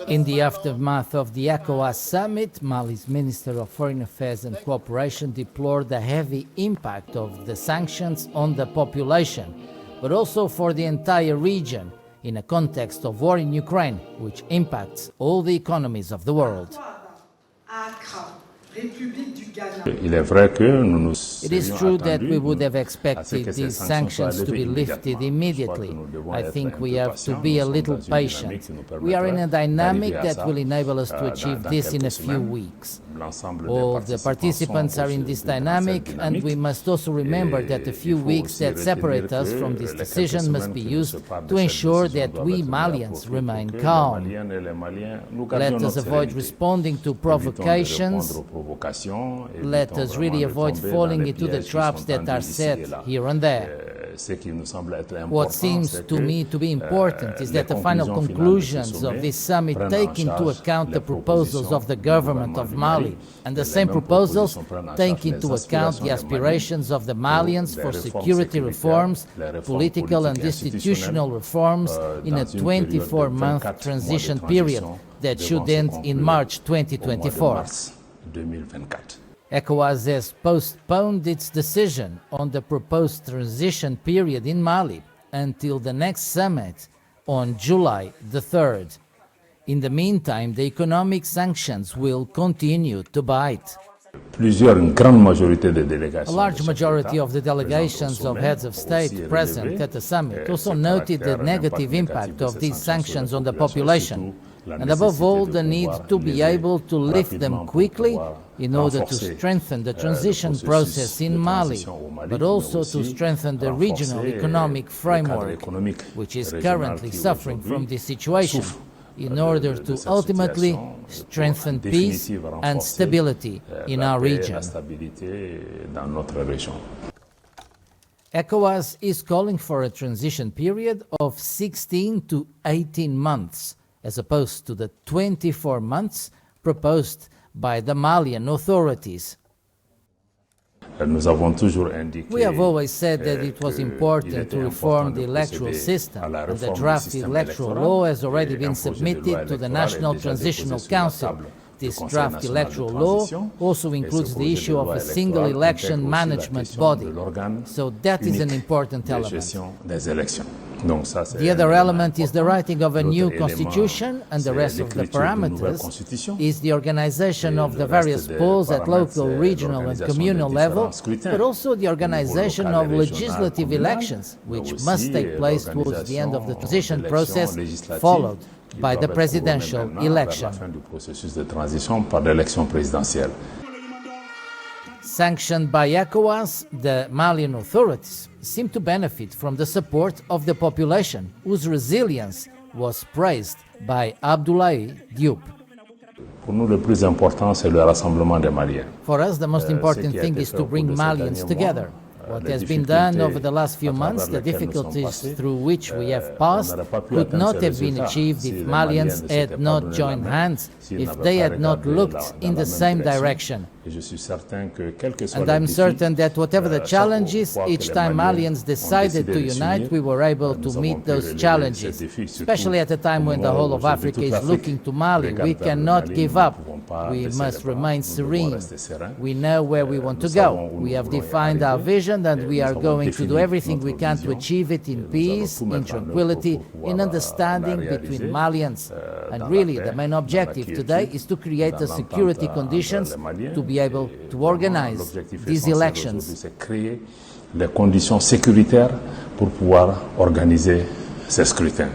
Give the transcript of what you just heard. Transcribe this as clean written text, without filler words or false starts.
In the aftermath of the ECOWAS summit, Mali's Minister of Foreign Affairs and Cooperation deplored the heavy impact of the sanctions on the population, but also for the entire region, in a context of war in Ukraine, which impacts all the economies of the world. It is true that we would have expected these sanctions to be lifted immediately. I think we have to be a little patient. We are in a dynamic that will enable us to achieve this in a few weeks. All the participants are in this dynamic, and we must also remember that the few weeks that separate us from this decision must be used to ensure that we Malians remain calm. Let us avoid responding to provocations. Let us really avoid falling into the traps that are set here and there. What seems to me to be important is that the final conclusions of this summit take into account the proposals of the government of Mali, and the same proposals take into account the aspirations of the Malians for security reforms, political and institutional reforms in a 24-month transition period that should end in March 2024. ECOWAS has postponed its decision on the proposed transition period in Mali until the next summit on July the 3rd. In the meantime, the economic sanctions will continue to bite. A large majority of the delegations of heads of state present at the summit also noted the negative impact of these sanctions on the population, and above all the need to be able to lift them quickly in order to strengthen the transition process in Mali, but also to strengthen the regional economic framework, which is currently suffering from this situation, in order to ultimately strengthen peace and stability in our region. ECOWAS is calling for a transition period of 16 to 18 months, as opposed to the 24 months proposed by the Malian authorities. We have always said that it was important to reform the electoral system, and the draft electoral law has already been submitted to the National Transitional Council. This draft electoral law also includes the issue of a single election management body, so that is an important element. The other element is the writing of a new constitution, and the rest of the parameters is the organization of the various polls at local, regional and communal level, but also the organization of legislative elections, which must take place towards the end of the transition process, followed by the presidential election. Sanctioned by ECOWAS, the Malian authorities seem to benefit from the support of the population, whose resilience was praised by Abdoulaye Diop. For us, the most important thing is to bring Malians together. What has been done over the last few months, the difficulties through which we have passed, could not have been achieved if Malians had not joined hands, if they had not looked in the same direction. And I'm certain that whatever the challenges, each time Malians decided to unite, we were able to meet those challenges. Especially at a time when the whole of Africa is looking to Mali, we cannot give up. We must remain serene. We know where we want to go. We have defined our vision, and we are going to do everything we can to achieve it in peace, in tranquility, in understanding between Malians. And really, the main objective today is to create the security conditions to be able to organize these elections. Les conditions sécuritaires pour pouvoir organiser ces scrutins.